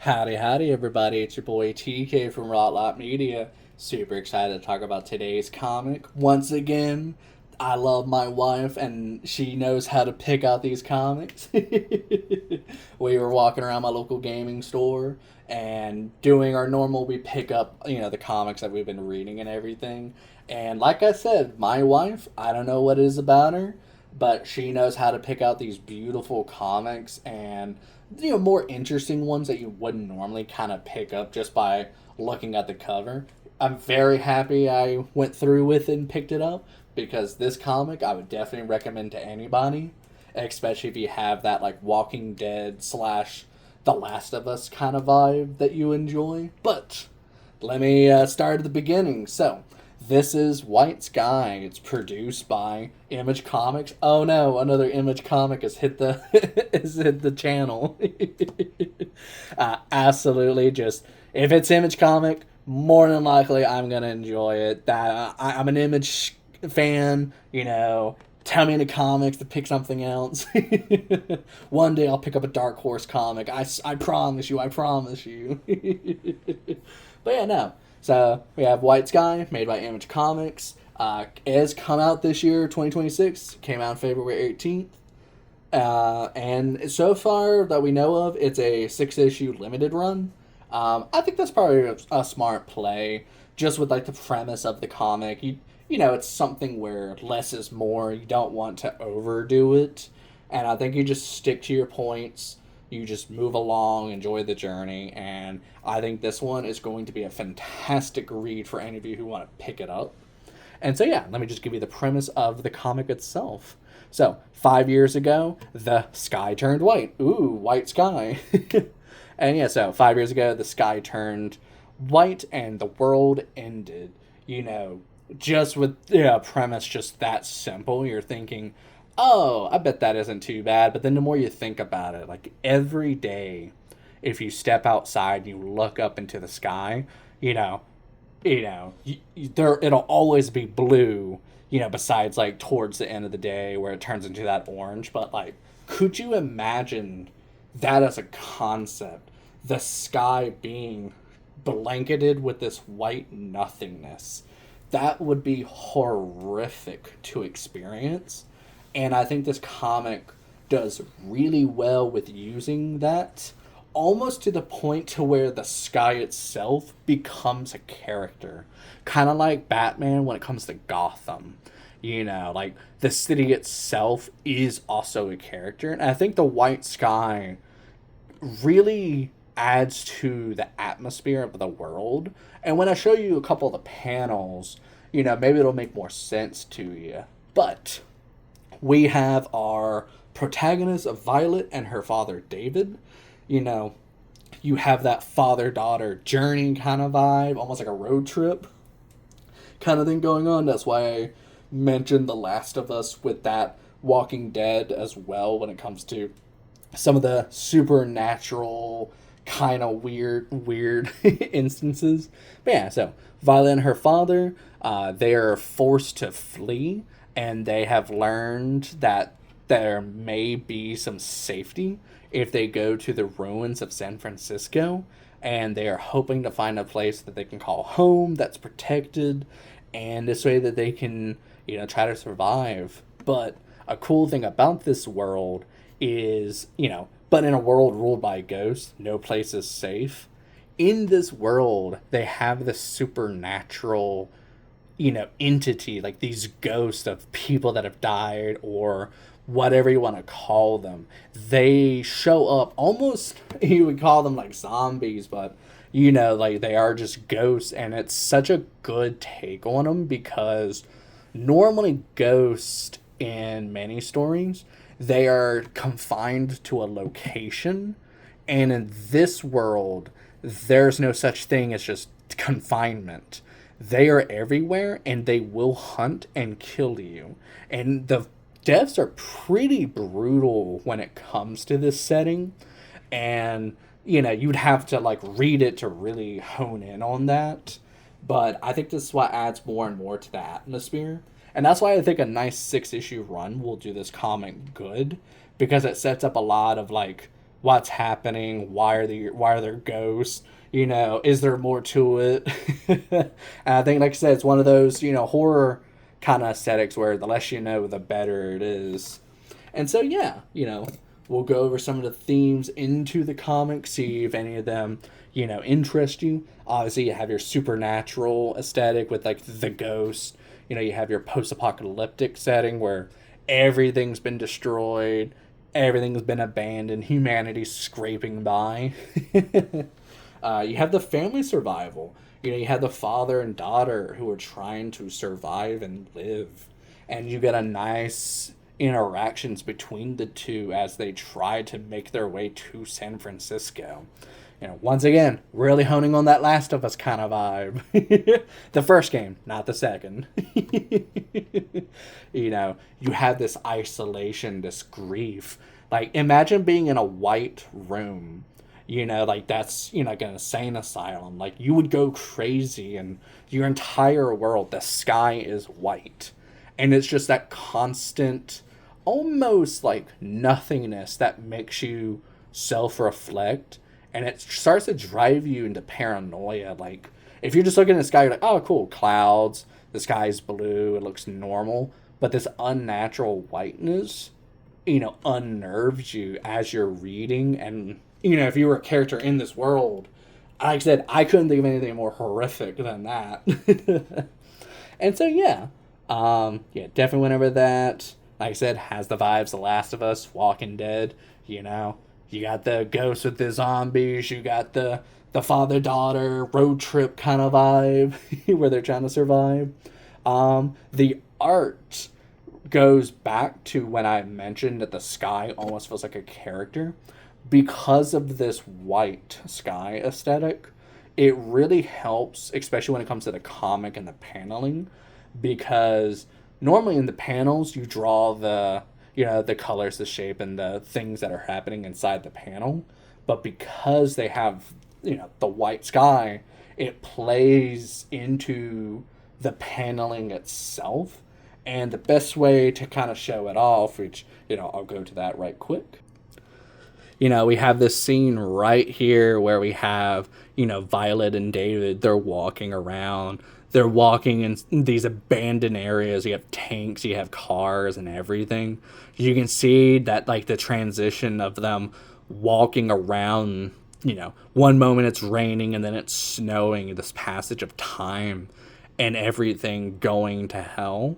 Howdy, howdy, everybody. It's your boy TK from Rotlot Media. Super excited to talk about today's comic. Once again, I love my wife, and she knows how to pick out these comics. We were walking around my local gaming store and doing our normal, we pick up, the comics that we've been reading and everything. And like I said, my wife, I don't know what it is about her, but she knows how to pick out these beautiful comics and more interesting ones that you wouldn't normally kind of pick up just by looking at the cover. I'm very happy I went through with it and picked it up because this comic I would definitely recommend to anybody, especially if you have that like Walking Dead slash The Last of Us kind of vibe that you enjoy. But let me start at the beginning. So, this is White Sky. It's produced by Image Comics. Oh no, another Image comic has hit the has hit the channel. Absolutely, just if it's Image comic, more than likely I'm gonna enjoy it. I'm an Image fan. Tell me in the comics to pick something else. One day I'll pick up a Dark Horse comic. I promise you. I promise you. But yeah, no. So we have White Sky, made by Image Comics. It has come out this year, 2026. Came out February 18th. And so far that we know of, it's a 6-issue limited run. I think that's probably a smart play, just with like the premise of the comic. It's something where less is more. You don't want to overdo it. And I think you just stick to your points. You just move along, enjoy the journey, and I think this one is going to be a fantastic read for any of you who want to pick it up. And so, yeah, let me just give you the premise of the comic itself. So, 5 years ago, the sky turned white. Ooh, white sky. And yeah, so 5 years ago, the sky turned white and the world ended. Just with premise just that simple, you're thinking, oh, I bet that isn't too bad. But then the more you think about it, like every day, if you step outside and you look up into the sky, there it'll always be blue. Besides like towards the end of the day where it turns into that orange. But like, could you imagine that as a concept? The sky being blanketed with this white nothingness. That would be horrific to experience. And I think this comic does really well with using that, almost to the point to where the sky itself becomes a character. Kind of like Batman when it comes to Gotham. Like the city itself is also a character. And I think the white sky really adds to the atmosphere of the world. And when I show you a couple of the panels, maybe it'll make more sense to you. But we have our protagonist of Violet and her father David. You have that father-daughter journey kind of vibe, almost like a road trip kind of thing going on. That's why I mentioned The Last of Us with that Walking Dead as well when it comes to some of the supernatural kind of weird instances. But yeah, so Violet and her father, they are forced to flee, and they have learned that there may be some safety if they go to the ruins of San Francisco, and they are hoping to find a place that they can call home that's protected, and this way that they can, try to survive. But a cool thing about this world is, but in a world ruled by ghosts, no place is safe. In this world, they have this supernatural entity, like these ghosts of people that have died or whatever you want to call them. They show up almost, you would call them like zombies, but like they are just ghosts, and it's such a good take on them because normally ghosts in many stories, they are confined to a location, and in this world, there's no such thing as just confinement. They are everywhere, and they will hunt and kill you. And the deaths are pretty brutal when it comes to this setting. And, you'd have to, like, read it to really hone in on that. But I think this is what adds more and more to the atmosphere. And that's why I think a nice 6-issue run will do this comic good. Because it sets up a lot of, like, what's happening, why are there ghosts, is there more to it? And I think, like I said, it's one of those, horror kind of aesthetics where the less you know, the better it is. And so, yeah, we'll go over some of the themes into the comic, see if any of them, interest you. Obviously, you have your supernatural aesthetic with, like, the ghost. You have your post-apocalyptic setting where everything's been destroyed, everything's been abandoned, humanity's scraping by. You have the family survival. You have the father and daughter who are trying to survive and live. And you get a nice interactions between the two as they try to make their way to San Francisco. Once again, really honing on that Last of Us kind of vibe. The first game, not the second. You have this isolation, this grief. Like, imagine being in a white room. Like, that's, like an insane asylum. Like, you would go crazy, and your entire world, the sky is white. And it's just that constant, almost like nothingness that makes you self-reflect. And it starts to drive you into paranoia. Like, if you're just looking at the sky, you're like, oh, cool, clouds, the sky's blue, it looks normal. But this unnatural whiteness, unnerves you as you're reading. And, if you were a character in this world, like I said, I couldn't think of anything more horrific than that. And so, yeah. Definitely went over that. Like I said, has the vibes The Last of Us, Walking Dead, You got the ghosts with the zombies, you got the father-daughter road trip kind of vibe where they're trying to survive. The art goes back to when I mentioned that the sky almost feels like a character. Because of this white sky aesthetic, it really helps, especially when it comes to the comic and the paneling, because normally in the panels you draw the colors, the shape, and the things that are happening inside the panel. But because they have, the white sky, it plays into the paneling itself. And the best way to kind of show it off, which, I'll go to that right quick. We have this scene right here where we have, Violet and David, they're walking around. They're walking in these abandoned areas. You have tanks, you have cars and everything. You can see that, like, the transition of them walking around, one moment it's raining and then it's snowing, this passage of time and everything going to hell.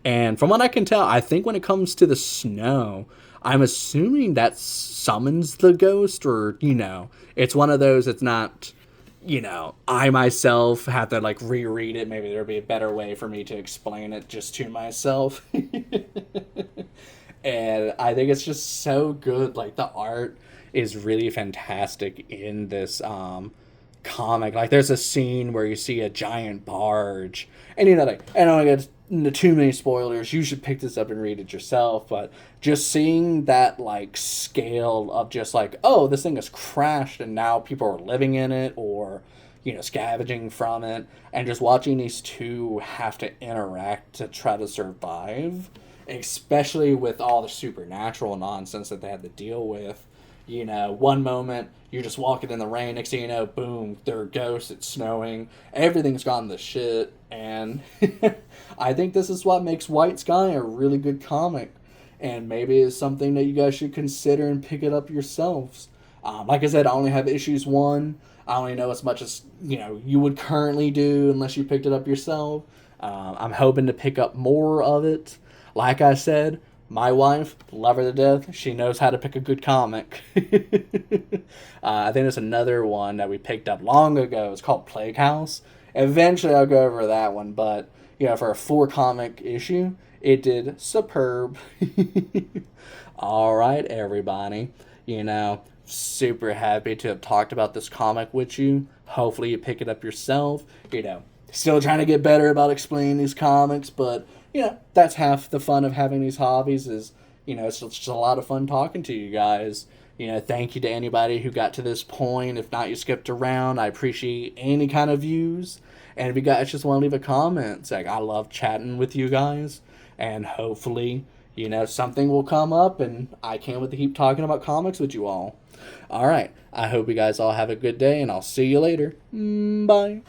And from what I can tell, I think when it comes to the snow, I'm assuming that summons the ghost, or, it's one of those, it's not, I myself have to, like, reread it. Maybe there'll be a better way for me to explain it just to myself. And I think it's just so good. Like, the art is really fantastic in this comic. Like, there's a scene where you see a giant barge, and like, I don't want to get into too many spoilers, you should pick this up and read it yourself, but just seeing that, like, scale of just like, oh, this thing has crashed and now people are living in it, or scavenging from it, and just watching these two have to interact to try to survive, especially with all the supernatural nonsense that they had to deal with. One moment you're just walking in the rain, next thing you know, boom, there are ghosts, it's snowing, everything's gone to shit. And I think this is what makes White Sky a really good comic, and maybe it's something that you guys should consider and pick it up yourselves. Like I said, I only have issues 1. I only know as much as you would currently do unless you picked it up yourself. I'm hoping to pick up more of it. Like I said, my wife, love her to death. She knows how to pick a good comic. I think there's another one that we picked up long ago. It's called Plague House. Eventually I'll go over that one, but for a 4-comic issue, it did superb. All right, everybody. Super happy to have talked about this comic with you. Hopefully you pick it up yourself. Still trying to get better about explaining these comics, but that's half the fun of having these hobbies is, it's just a lot of fun talking to you guys. Thank you to anybody who got to this point. If not, you skipped around. I appreciate any kind of views. And if you guys just want to leave a comment, it's like, I love chatting with you guys. And hopefully, You know, something will come up, and I can't wait to keep talking about comics with you all. All right. I hope you guys all have a good day, and I'll see you later. Bye.